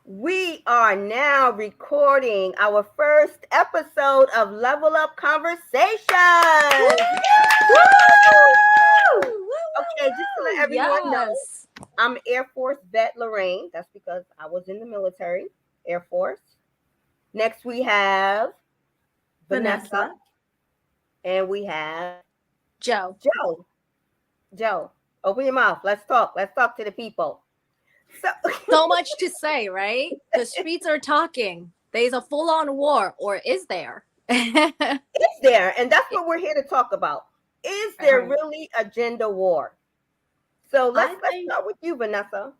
We are now recording our first episode of Level Up Conversations. Okay, just to let everyone know, Yes. I'm Air Force Vet Lorraine. That's because I was in the military, Air Force. Next, we have Vanessa, Vanessa. and we have Joe. Joe. Joe, open your mouth. Let's talk. Let's talk to the people. So, So much to say, right? The streets are talking. There's a full on war, or is there? is there, and that's what we're here to talk about. Is there Right. really a gender war? So let's I let's think start with you, Vanessa.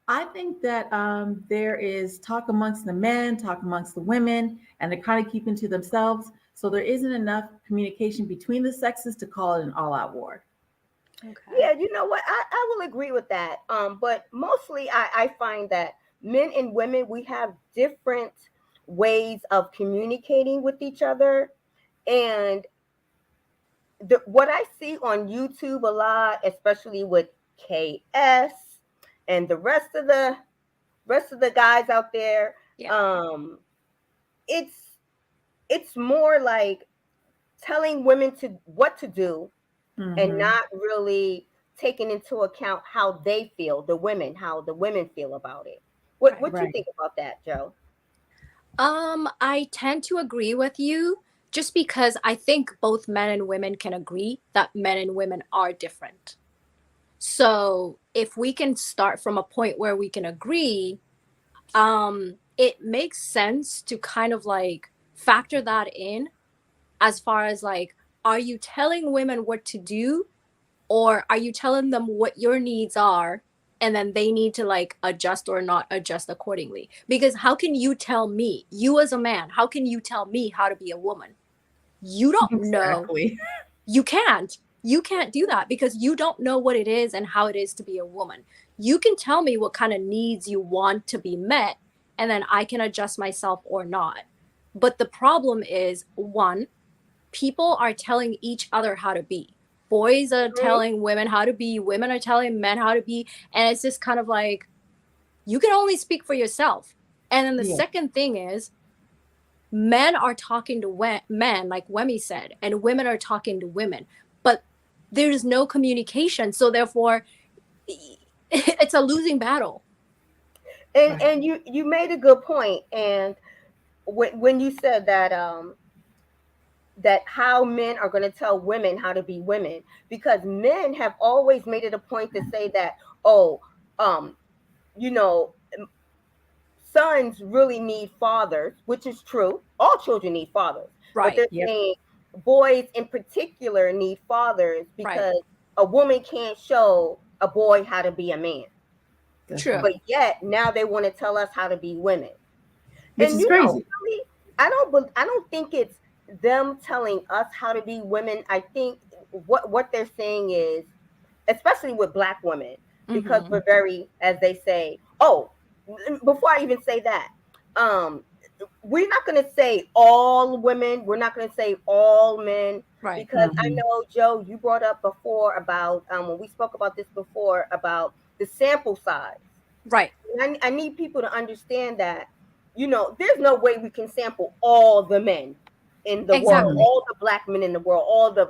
I think that there is talk amongst the men, talk amongst the women, and they're kind of keeping to themselves. So there isn't enough communication between the sexes to call it an all-out war. Okay. Yeah, you know what? I will agree with that. But mostly I find that men and women we have different ways of communicating with each other. And what I see on YouTube a lot, especially with KS and the rest of the guys out there, Yeah. um, it's it's more like telling women to what to do and Hmm. not really taking into account how they feel, how the women feel about it. What Right. what you Right. think about that, Joe? I tend to agree with you just because I think both men and women can agree that men and women are different. So if we can start from a point where we can agree, it makes sense to kind of like factor that in as far as like, are you telling women what to do, or are you telling them what your needs are, and then they need to like adjust or not adjust accordingly? Because how can you tell me, you as a man, how can you tell me how to be a woman? You don't know. Exactly. You can't do that because you don't know what it is and how it is to be a woman. You can tell me what kind of needs you want to be met, and then I can adjust myself or not. But the problem is, one, people are telling each other how to be. Boys are Mhm. telling women how to be, women are telling men how to be, and it's just kind of like, you can only speak for yourself. And then the Yeah. second thing is, men are talking to men, like Wemi said, and women are talking to women, but there's no communication. So therefore, it's a losing battle. And Right. and you made a good point. And when you said that how men are going to tell women how to be women, because men have always made it a point to say that, oh, um you know sons really need fathers, which is true. All children need fathers, but Right, they're Yep. saying boys in particular need fathers right. because a woman can't show a boy how to be a man. That's True. right. But yet now they want to tell us how to be women. Which And is crazy. really, I don't think it's them telling us how to be women. I think what they're saying is, especially with black women, because Mm-hmm. we're very, as they say, oh, before I even say that, um, we're not going to say all women, we're not going to say all men, Right, because I Hmm. know, Joe, you brought up before about, when we spoke about this before, about the sample size. right. I need people to understand that, there's no way we can sample all the men in the world, Hmm. Exactly. all the black men in the world,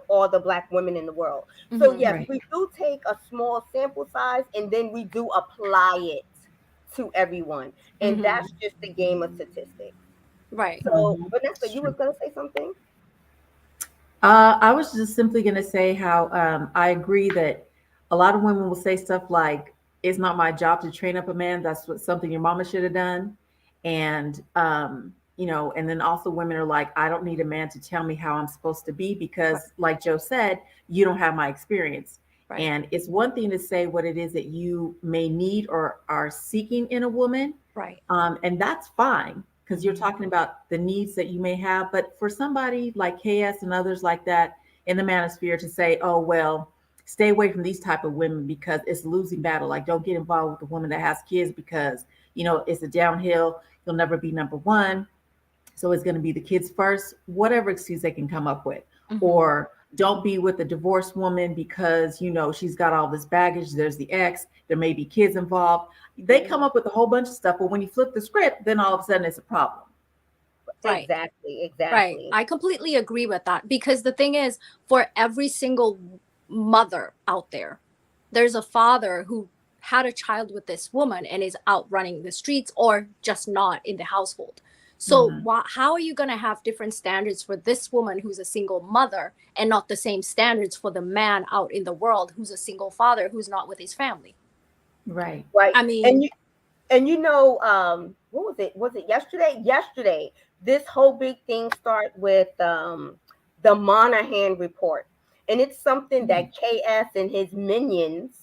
all the black women in the world. So Mm-hmm. yes, Right. we do take a small sample size and then we do apply it to everyone. And Mm-hmm. that's just the game of statistics. Right. So Hmm. Vanessa, It's you was true. gonna say something? I was just simply going to say how I agree that a lot of women will say stuff like, "It's not my job to train up a man. That's what something your mama should have done," and and then also women are like, "I don't need a man to tell me how I'm supposed to be Right. because, like Joe said, you don't have my experience." Right. And it's one thing to say what it is that you may need or are seeking in a woman, Right. and that's fine because you're Mm-hmm. talking about the needs that you may have. But for somebody like KS and others like that in the manosphere to say, oh, well, stay away from these type of women because it's a losing battle. Like, don't get involved with the woman that has kids because, it's a downhill. You'll never be number one. So it's going to be the kids first, whatever excuse they can come up with. Mm-hmm. Or don't be with a divorced woman because, she's got all this baggage. There's the ex, there may be kids involved. They come up with a whole bunch of stuff, but when you flip the script, then all of a sudden it's a problem. Right. Exactly. Right. Exactly. I completely agree with that, because the thing is, for every single mother out there, there's a father who had a child with this woman and is out running the streets or just not in the household. So how are you going to have different standards for this woman who's a single mother and not the same standards for the man out in the world who's a single father who's not with his family? Right. Right. I mean, And you know, what was it? Was it yesterday? Yesterday, this whole big thing started with the Monahan report, and it's something that KS and his minions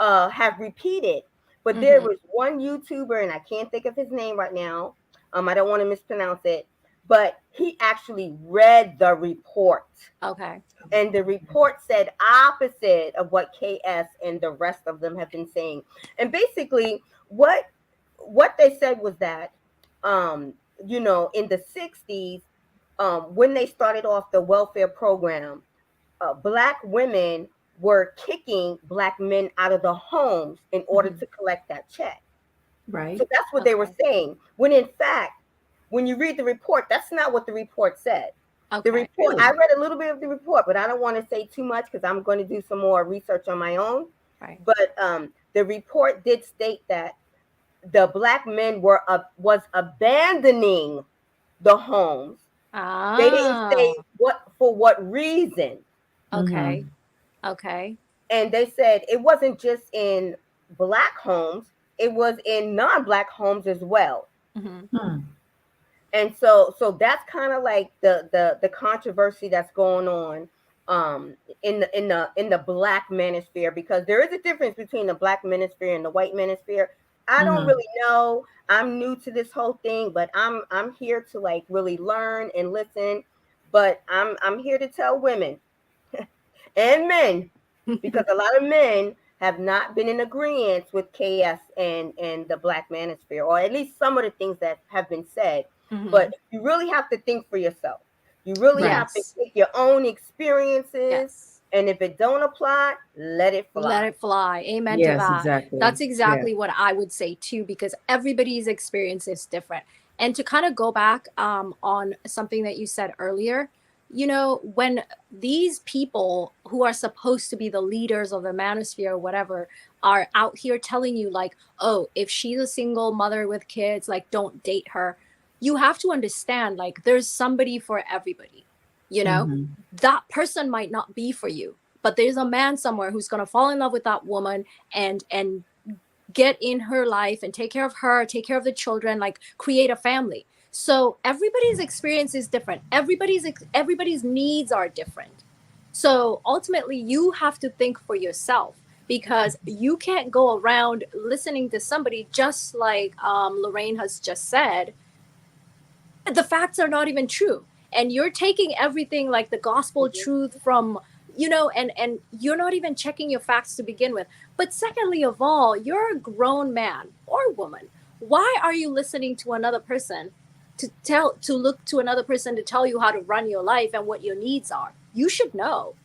have repeated. But there was one YouTuber, and I can't think of his name right now. I don't want to mispronounce it, but he actually read the report. okay. And the report said opposite of what KS and the rest of them have been saying. And basically, what they said was that, you know, in the 60s, when they started off the welfare program, Black women were kicking Black men out of the homes in order to collect that check. Right. So that's what they were saying. When in fact, when you read the report, that's not what the report said. Okay. The report, I read a little bit of the report, but I don't want to say too much because I'm going to do some more research on my own. Right. But the report did state that the Black men was abandoning the homes. They didn't say for what reason. Okay. Okay. And they said it wasn't just in Black homes, it was in non-Black homes as well. And so that's kind of like the controversy that's going on in the Black manosphere, because there is a difference between the Black manosphere and the white manosphere. I don't really know. I'm new to this whole thing, but I'm here to like really learn and listen. But I'm here to tell women and men, because a lot of men have not been in agreement with KS and the Black manosphere, or at least some of the things that have been said. But you really have to think for yourself. You really have to take your own experiences. And if it don't apply, let it fly. Let it fly. Amen to that. Exactly. That's exactly what I would say too, because everybody's experience is different. And to kind of go back on something that you said earlier, you know, when these people who are supposed to be the leaders of the manosphere or whatever are out here telling you like, oh, if she's a single mother with kids, like don't date her. You have to understand, like, there's somebody for everybody, you know, that person might not be for you, but there's a man somewhere who's going to fall in love with that woman and get in her life and take care of her, take care of the children, like create a family. So everybody's experience is different. Everybody's needs are different. So ultimately you have to think for yourself, because you can't go around listening to somebody, just like Lorraine has just said. The facts are not even true, and you're taking everything like the gospel truth from, you know, and you're not even checking your facts to begin with. But secondly of all, you're a grown man or woman. Why are you listening to another person to look to another person to tell you how to run your life and what your needs are? You should know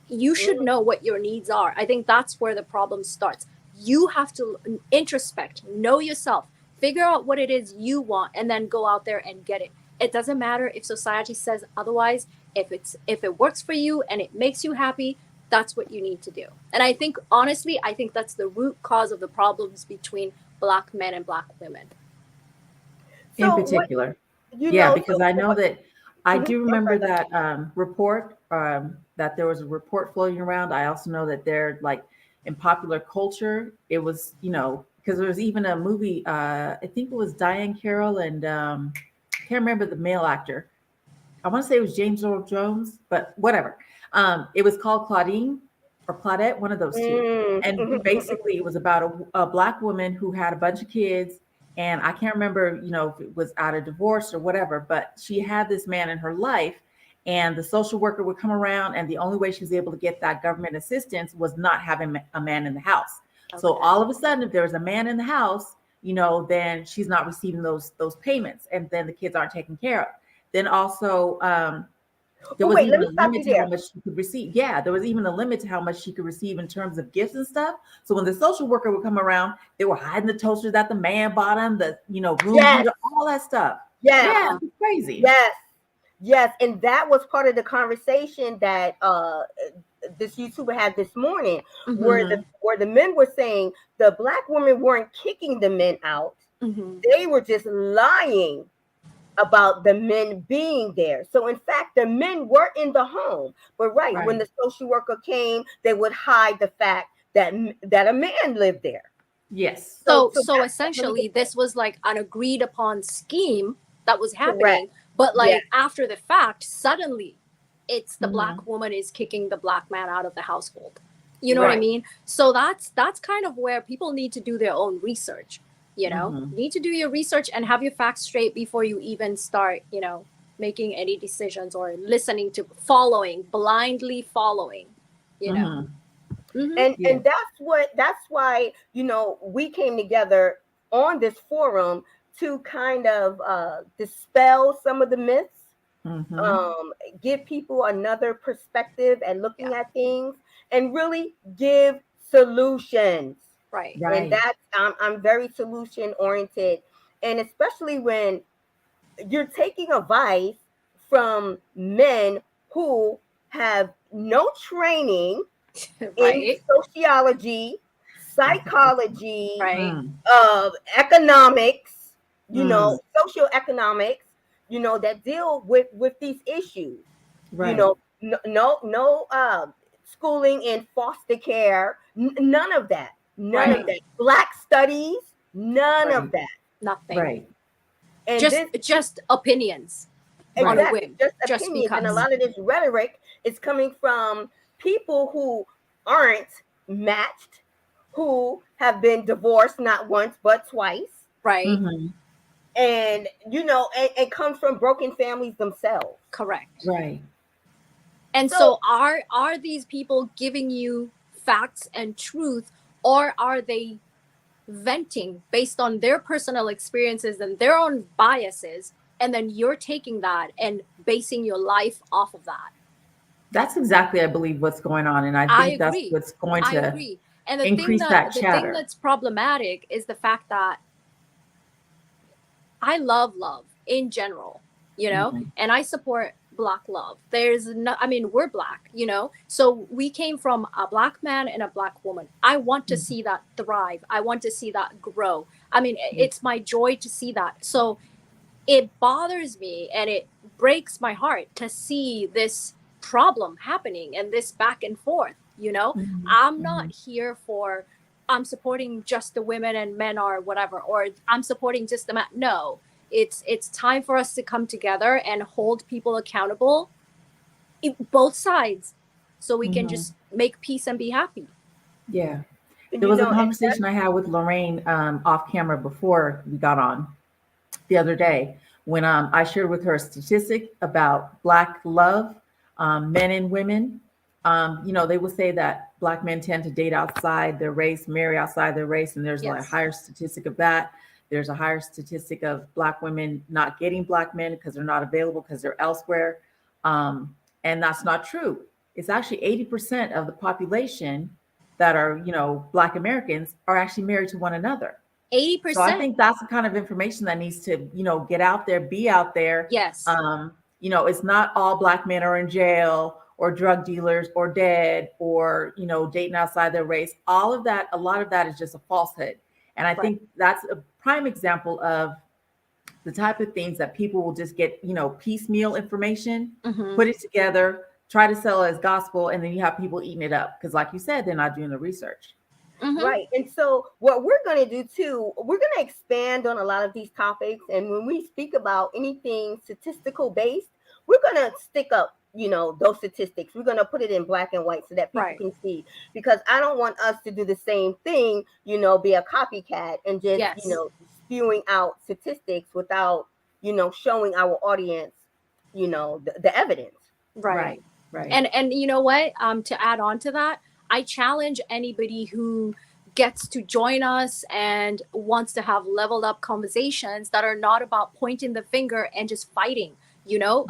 what your needs are. I think that's where the problem starts. You have to introspect, know yourself, figure out what it is you want, and then go out there and get it. It doesn't matter if society says otherwise. If it works for you and it makes you happy, that's what you need to do. And I think, honestly, that's the root cause of the problems between Black men and Black women. In particular. Because I know that I do remember that report, that there was a report floating around. I also know that they're like in popular culture, it was, you know, because there was even a movie, I think it was Diane Carroll and I can't remember the male actor. I want to say it was James Earl Jones, but whatever. It was called Claudine or Claudette, one of those two. And basically it was about a Black woman who had a bunch of kids. And I can't remember, you know, if it was out of divorce or whatever, but she had this man in her life, and the social worker would come around, and the only way she was able to get that government assistance was not having a man in the house. Okay. So all of a sudden, if there's a man in the house, you know, then she's not receiving those payments, and then the kids aren't taken care of. Then also, There Oh, was wait, let even me a stop limit you to how there. much she could receive. Yeah, there was even a limit to how much she could receive in terms of gifts and stuff. So when the social worker would come around, they were hiding the toasters that the man bought them, the room Yes, heater, all that stuff. yes, Yeah, Uh-huh. it's crazy. yes, yes. And that was part of the conversation that this YouTuber had this morning, where Mm-hmm. Hmm. the men were saying the black women weren't kicking the men out. Mm-hmm. They were just lying about the men being there. So in fact, the men were in the home. But right, when Right. the social worker came, they would hide the fact that a man lived there. Yes. So That's definitely essentially, different. this was like an agreed upon scheme that was Correct. happening, but Yeah. like after the fact, suddenly it's the Hmm. black woman is kicking the black man out of the household. You know what I Right. mean? So that's kind of where people need to do their own research. Hmm. You need to do your research and have your facts straight before you even start, making any decisions or listening to blindly following, you know. Hmm. Mm-hmm. And Yeah. that's why we came together on this forum to kind of dispel some of the myths, Hmm. um, give people another perspective at Yeah. looking at things, and really give solutions. Right. And Right. that's I'm very solution oriented, and especially when you're taking advice from men who have no training in Right. sociology, psychology, Right. Mm. economics, Mm. socioeconomics, that deal with these issues. Right. No schooling in foster care, none of that, none of Right. Right. that. Black studies, none of Right. that. Nothing. Right. And Just this just opinions on a Right. exactly whim, just just opinions, and a because. lot of this rhetoric is coming from people who aren't matched, who have been divorced not once but twice, Right. Hmm. and and come from broken families themselves. Correct. Right. And So so are these people giving you facts and truth, or are they venting based on their personal experiences and their own biases, and then you're taking that and basing your life off of that? That's exactly, I believe, what's going on, and I I think that's agree. what's going I to agree. And the thing increase that that the thing chatter. that's problematic is the fact that I love love in general, Mhm. and I support black love. There's no, I mean, we're black, so we came from a black man and a black woman. I want to Mhm. see that thrive. I want to see that grow. I mean, Yeah. it's my joy to see that. So it bothers me and it breaks my heart to see this problem happening and this back and forth. Mhm. I'm not Mhm. here for, I'm supporting just the women and men or whatever, or I'm supporting just the men. No, it's time for us to come together and hold people accountable, both sides, so we can Mhm. just make peace and be happy. Yeah. and There was a and that's conversation I had with Lorraine off camera before we got on the other day when I shared with her a statistic about Black love, men and women. They would say that Black men tend to date outside their race, marry outside their race, and there's like a Yes. higher statistic of that. There's a higher statistic of Black women not getting Black men because they're not available because they're elsewhere. And that's not true. It's actually 80% of the population that are, Black Americans are actually married to one another. So I 80%. think that's the kind of information that needs to, get out there, be out there. Yes. It's not all Black men are in jail or drug dealers or dead or, dating outside their race. All of that, a lot of that is just a falsehood. And I Right. think that's a prime example of the type of things that people will just get, piecemeal information, Mm-hmm. put it together, try to sell it as gospel, and then you have people eating it up. Because like you said, they're not doing the research. Mm-hmm. right. And so what we're going to do too, we're going to expand on a lot of these topics, and when we speak about anything statistical based, we're going to stick up those statistics. We're going to put it in black and white so that people Right. can see, because I don't want us to do the same thing, be a copycat and just Yes. spewing out statistics without showing our audience the evidence. Right. Right. And you know what? To add on to that, I challenge anybody who gets to join us and wants to have leveled up conversations that are not about pointing the finger and just fighting.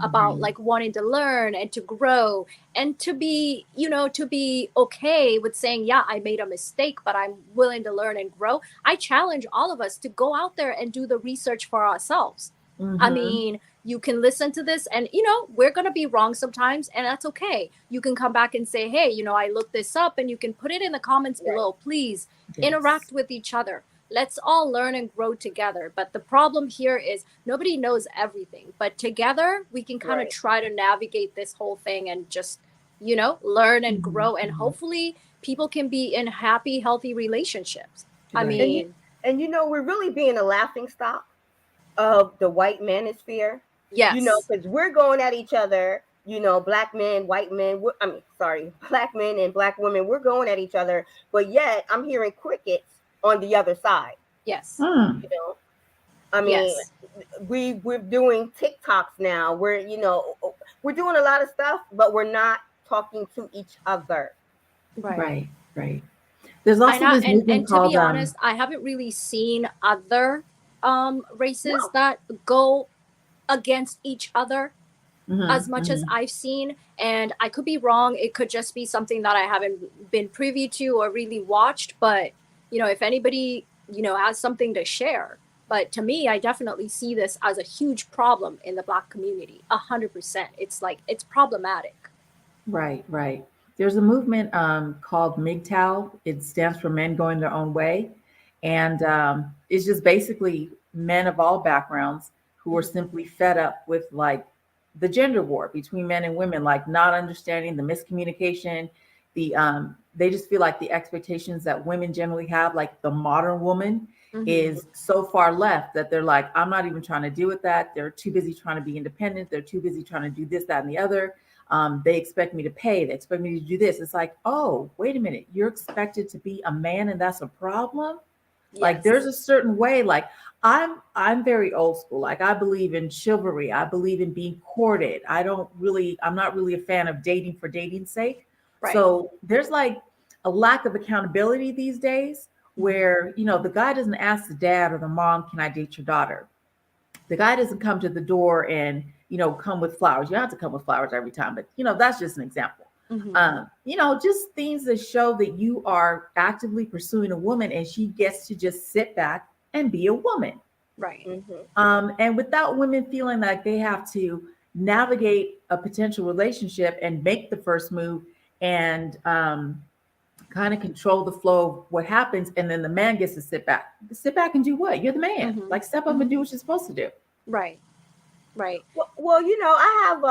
about like wanting to learn and to grow and to be, to be okay with saying, yeah, I made a mistake, but I'm willing to learn and grow. I challenge all of us to go out there and do the research for ourselves. I mean, you can listen to this and, we're going to be wrong sometimes, and that's okay. You can come back and say, hey, I looked this up, and you can put it in the comments below. Please interact with each other. Let's all learn and grow together. But the problem here is nobody knows everything. But together, we can kind of try to navigate this whole thing and just, learn and grow. And hopefully people can be in happy, healthy relationships. I mean, and we're really being a laughing stock of the white manosphere. Yes. Because we're going at each other, black men, white men, black men and black women, we're going at each other. But yet I'm hearing crickets on the other side. Yes. I mean, we're doing TikToks now. We're doing a lot of stuff, but we're not talking to each other. Right. There's also this movement and called, to be honest, I haven't really seen other races that go against each other as much as I've seen. And I could be wrong. It could just be something that I haven't been privy to or really watched. But, if anybody, has something to share. But to me, I definitely see this as a huge problem in the Black community. 100%. It's like, it's problematic. Right. There's a movement called MGTOW. It stands for Men Going Their Own Way. And it's just basically men of all backgrounds who are simply fed up with like the gender war between men and women, like not understanding the miscommunication, they just feel like the expectations that women generally have, like the modern woman is so far left that they're like, I'm not even trying to deal with that. They're too busy trying to be independent. They're too busy trying to do this, that, and the other. They expect me to pay. They expect me to do this. It's like, oh, wait a minute. You're expected to be a man and that's a problem? Yes. Like there's a certain way, like I'm very old school. Like I believe in chivalry. I believe in being courted. I'm not really a fan of dating for dating's sake. Right. So there's like a lack of accountability these days where, the guy doesn't ask the dad or the mom, can I date your daughter? The guy doesn't come to the door and, come with flowers. You don't have to come with flowers every time, but, that's just an example. Just things that show that you are actively pursuing a woman and she gets to just sit back and be a woman. Right. And without women feeling like they have to navigate a potential relationship and make the first move and kind of control the flow of what happens. And then the man gets to sit back and do what? You're the man. Like step up and do what you're supposed to do. Right. Well, I have,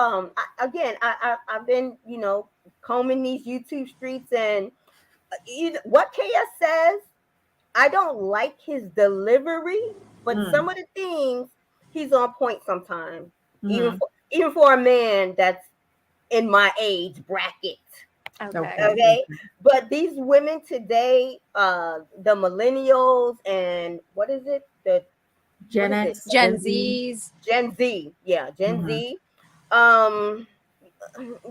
I've been, combing these YouTube streets, and what KS says, I don't like his delivery, but some of the things he's on point sometimes, even for a man that's in my age bracket. Okay. But these women today, the millennials and what is it? The Gen X, Gen Z's. Gen Z. Yeah, Gen Z.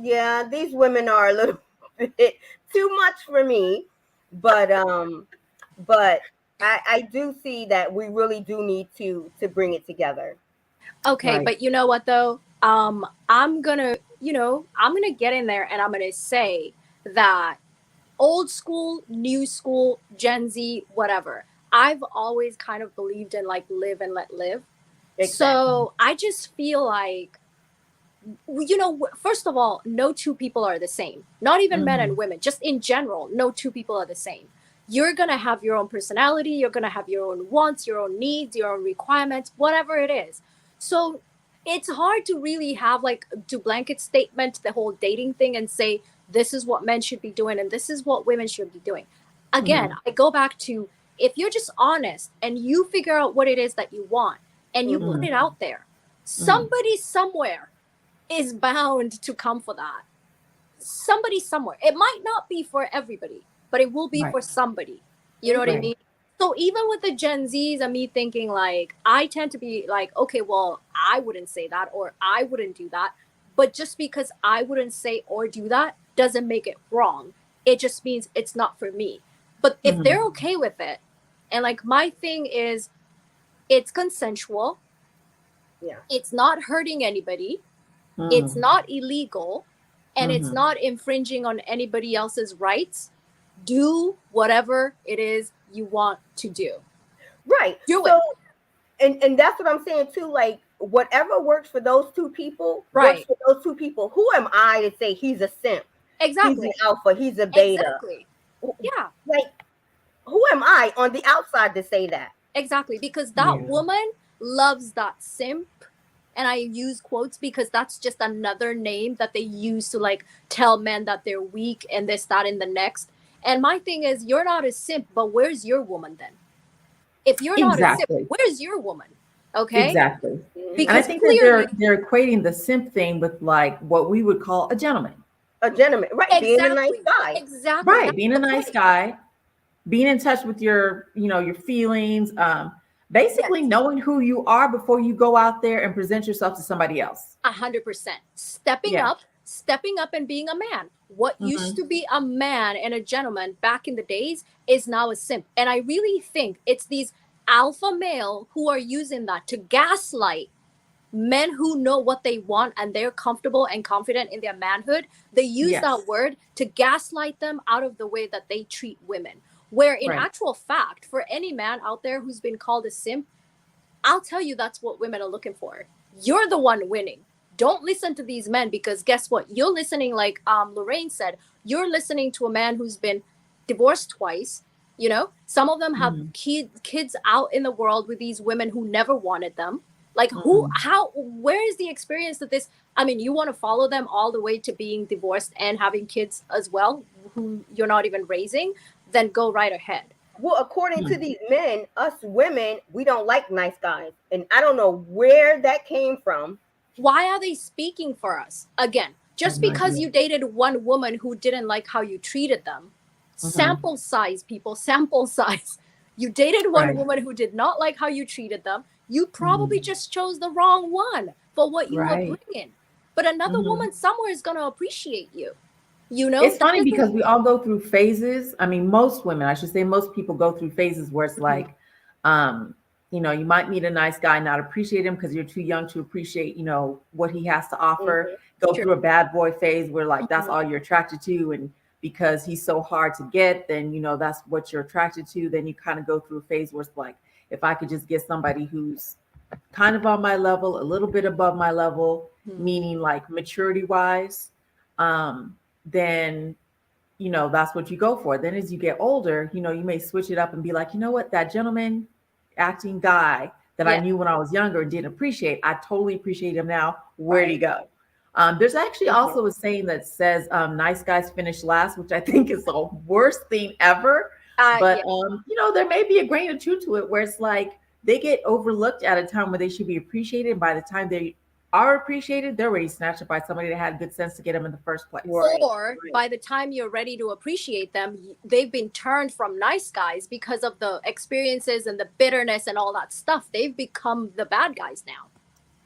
Yeah, these women are a little bit too much for me. But I do see that we really do need to bring it together. Okay, right. But you know what though? I'm gonna get in there and I'm gonna say that old school, new school, Gen Z, whatever. I've always kind of believed in like live and let live. Exactly. So I just feel like, first of all, no two people are the same. Not even men and women, just in general, no two people are the same. You're going to have your own personality. You're going to have your own wants, your own needs, your own requirements, whatever it is. So it's hard to really have like to blanket statement the whole dating thing and say, this is what men should be doing and this is what women should be doing. Again, I go back to, if you're just honest and you figure out what it is that you want and you put it out there, somebody somewhere is bound to come for that. Somebody somewhere. It might not be for everybody, but it will be for somebody. You know what I mean? So even with the Gen Zs and me thinking like, I tend to be like, okay, well, I wouldn't say that or I wouldn't do that. But just because I wouldn't say or do that doesn't make it wrong. It just means it's not for me. But if they're okay with it, and like my thing is, it's consensual. Yeah. It's not hurting anybody. It's Mm. not illegal, and it's Mhm. not infringing on anybody else's rights. Do whatever it is you want to do. Right. Do it. So, and that's what I'm saying too. Like, whatever works for those two people works Right. for those two people. Who am I to say he's a simp? He's an Exactly. alpha. He's a beta. Exactly. Yeah, Like, who am I on the outside to say that? exactly. Because Yeah. that woman loves that simp. And I use quotes because that's just another name that they use to like tell men that they're weak and this, that, and the next. And my thing is, you're not a simp, but where's your woman then? If you're not a simp, Exactly. where's your woman? Okay. Exactly. Mhm. And I Because think that clearly, they're equating the simp thing with like what we would call a gentleman. A gentleman, right? Being a nice exactly, guy. exactly, Right. that's Being a the nice point. guy, being in touch with your, your feelings, basically Yes. knowing who you are before you go out there and present yourself to somebody else. 100%. Stepping Yeah. up and being a man. What used Mhm. to be a man and a gentleman back in the days is now a simp. And I really think it's these alpha male who are using that to gaslight men who know what they want and they're comfortable and confident in their manhood. They use Yes. that word to gaslight them out of the way that they treat women. Where in Right. actual fact, for any man out there who's been called a simp, I'll tell you that's what women are looking for. You're the one winning. Don't listen to these men, because guess what? You're listening, like Lorraine said, you're listening to a man who's been divorced twice. You know, some of them have kids out in the world with these women who never wanted them. Like, who, how, where is the experience that this? I mean, you want to follow them all the way to being divorced and having kids as well, who you're not even raising, then go right ahead. Well, according to these men, us women, we don't like nice guys. And I don't know where that came from. Why are they speaking for us? Again, just no because idea. you dated one woman who didn't like how you treated them, sample size, people, sample size. You dated one Right. woman who did not like how you treated them. You probably just chose the wrong one for what you Right. were bringing. But another woman somewhere is going to appreciate you. You know, It's funny That because doesn't- we all go through phases. I mean, most women, I should say, most people go through phases where it's like, you might meet a nice guy, not appreciate him because you're too young to appreciate, what he has to offer. Go True. through a bad boy phase where like that's all you're attracted to, and because he's so hard to get, then that's what you're attracted to. Then you kind of go through a phase where it's like, if I could just get somebody who's kind of on my level, a little bit above my level, meaning like maturity wise, then that's what you go for. Then as you get older, you may switch it up and be like, you know what, that gentleman acting guy that I Yeah. knew when I was younger and didn't appreciate, I totally appreciate him now. Where'd he go? There's actually also a saying that says nice guys finish last, which I think is the worst thing ever. But there may be a grain of truth to it, where it's like they get overlooked at a time where they should be appreciated. And by the time they are appreciated, they're already snatched up by somebody that had good sense to get them in the first place. Right. Or by the time you're ready to appreciate them, they've been turned from nice guys because of the experiences and the bitterness and all that stuff. They've become the bad guys now.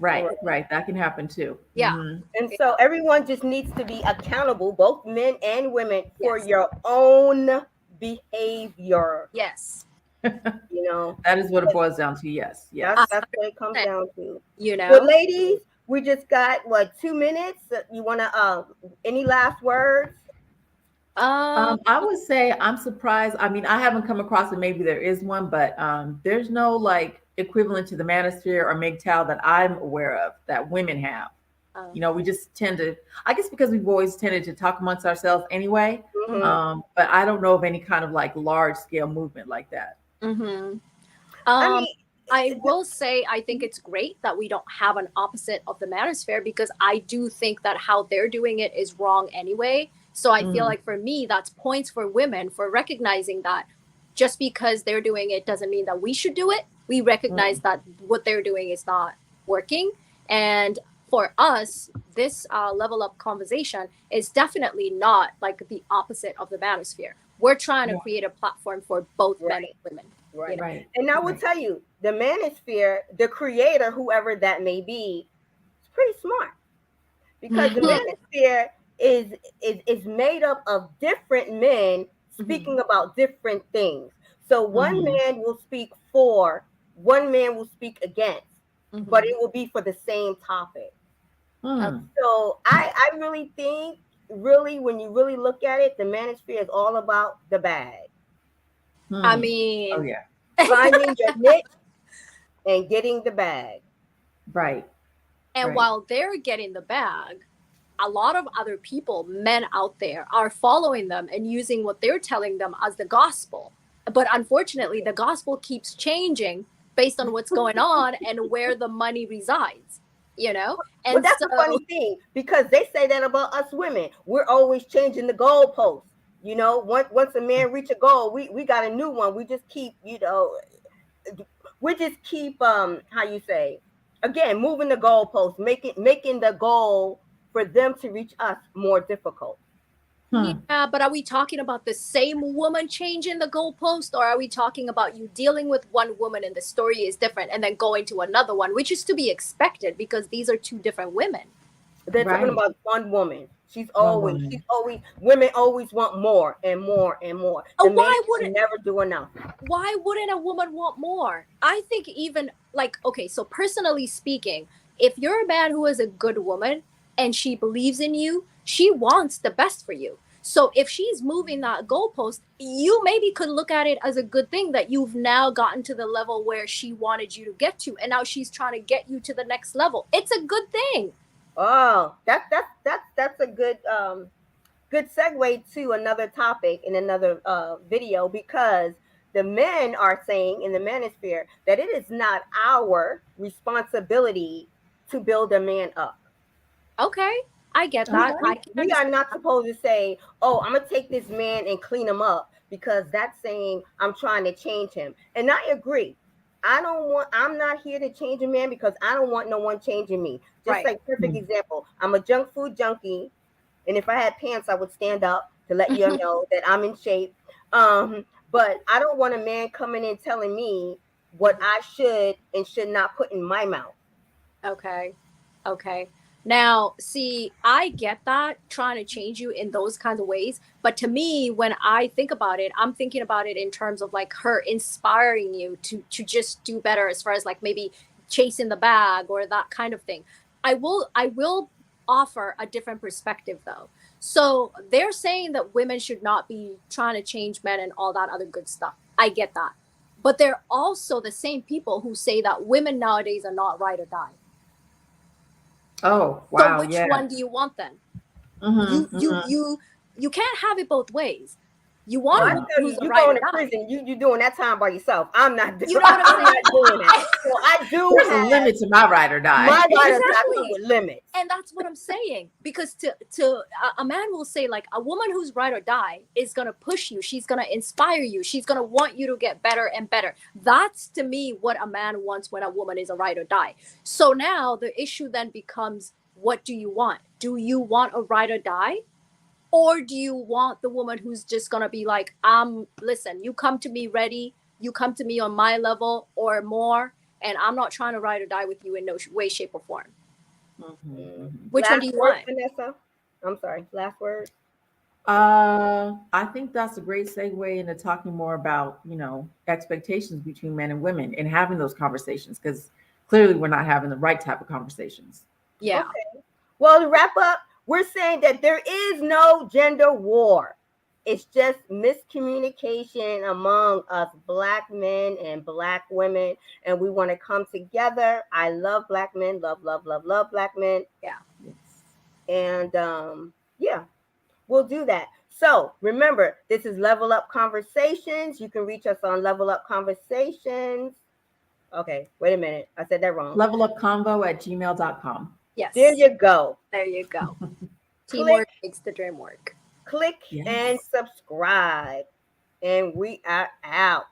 Right. That can happen too. Yeah. Mhm. And so everyone just needs to be accountable, both men and women, for Yes. your own behavior. Yes. That is what it boils down to. Yes. That's what it comes down to. You know, But ladies, we just got 2 minutes. You want to any last words? I would say I'm surprised. I mean, I haven't come across it. Maybe there is one, but there's no like equivalent to the manosphere or MGTOW that I'm aware of that women have. We just tend to, I guess because we've always tended to talk amongst ourselves anyway. Mhm. But I don't know of any kind of like large scale movement like that. I mean, I will say I think it's great that we don't have an opposite of the manosphere, because I do think that how they're doing it is wrong anyway. So I feel like for me, that's points for women for recognizing that just because they're doing it doesn't mean that we should do it. We recognize that what they're doing is not working. And for us, this level up conversation is definitely not like the opposite of the manosphere. We're trying to create a platform for both men and women. right. Right. And I will tell you, the manosphere, the creator, whoever that may be, is pretty smart, because the manosphere is made up of different men speaking about different things. So one man will speak for, one man will speak against. Mhm. but it will be for the same topic. Hmm. So I really think, really, when you really look at it, the manosphere is all about the bag, I Hmm. mean, Oh yeah. finding your niche and getting the bag. Right. and Right. while they're getting the bag, a lot of other people, men out there, are following them and using what they're telling them as the gospel. But unfortunately, the gospel keeps changing based on what's going on and where the money resides, you know? Well, And that's so, the funny thing, because they say that about us women. We're always changing the goalposts. Once a man reach a goal, we got a new one. We just keep, how you say, again, moving the goalposts, making the goal for them to reach us more difficult. Hmm. yeah, but are we talking about the same woman changing the goalpost, or are we talking about you dealing with one woman and the story is different and then going to another one, which is to be expected because these are two different women? They're talking Right. about one woman. One woman. Women always want more and more and more. The man Why would can never do enough. why wouldn't a woman want more? I think even like, okay, so personally speaking, if you're a man who is a good woman and she believes in you, she wants the best for you. So if she's moving that goalpost, you maybe could look at it as a good thing that you've now gotten to the level where she wanted you to get to, and now she's trying to get you to the next level. It's a good thing. Oh, that's a good segue to another topic in another video, because the men are saying in the manosphere that it is not our responsibility to build a man up. Okay, I get We, that. Okay. I we, can we are understand. not supposed to say, oh, I'm going to take this man and clean him up, because that's saying I'm trying to change him. And I agree. I'm not here to change a man, because I don't want no one changing me. Just Right. like perfect Hmm. example, I'm a junk food junkie. And if I had pants, I would stand up to let you know that I'm in shape. But I don't want a man coming in telling me what I should and should not put in my mouth. Okay. Okay. Now, see, I get that trying to change you in those kinds of ways. But to me, when I think about it, I'm thinking about it in terms of like her inspiring you to just do better as far as like maybe chasing the bag or that kind of thing. I will offer a different perspective though. So they're saying that women should not be trying to change men and all that other good stuff. I get that. But they're also the same people who say that women nowadays are not ride or die. Oh So wow. which Yeah. one do you want then? Hmm. You you Hmm. you you can't have it both ways. You Oh, want a I woman tell who's you, a you ride going or to die. prison, you doing that time by yourself. I'm not doing You know what I'm I'm saying? not doing that. So I do There's a have limit to my ride or die. my ride or die come Exactly. with limits. And that's what I'm saying. Because to a man will say like a woman who's ride or die is gonna push you. She's gonna inspire you. She's gonna want you to get better and better. That's to me what a man wants when a woman is a ride or die. So now the issue then becomes, what do you want? Do you want a ride or die? Or do you want the woman who's just gonna be like, listen, you come to me ready, you come to me on my level or more, and I'm not trying to ride or die with you in no way, shape, or form. Mhm, mhm. Which one do Last you word, want? Vanessa. I'm sorry. Last word. I think that's a great segue into talking more about, expectations between men and women and having those conversations, because clearly we're not having the right type of conversations. Yeah. Okay. Well, to wrap up, we're saying that there is no gender war. It's just miscommunication among us Black men and Black women, and we want to come together. I love Black men, love, love, love, love Black men, Yeah. Yes. and yeah, we'll do that. So remember, this is Level Up Conversations. You can reach us on Level Up Conversations. Okay, wait a minute, I said that wrong. Levelupconvo@gmail.com. There Yes. you go. There you go. Click, Teamwork makes the dream work. click, and Yes. subscribe. And we are out.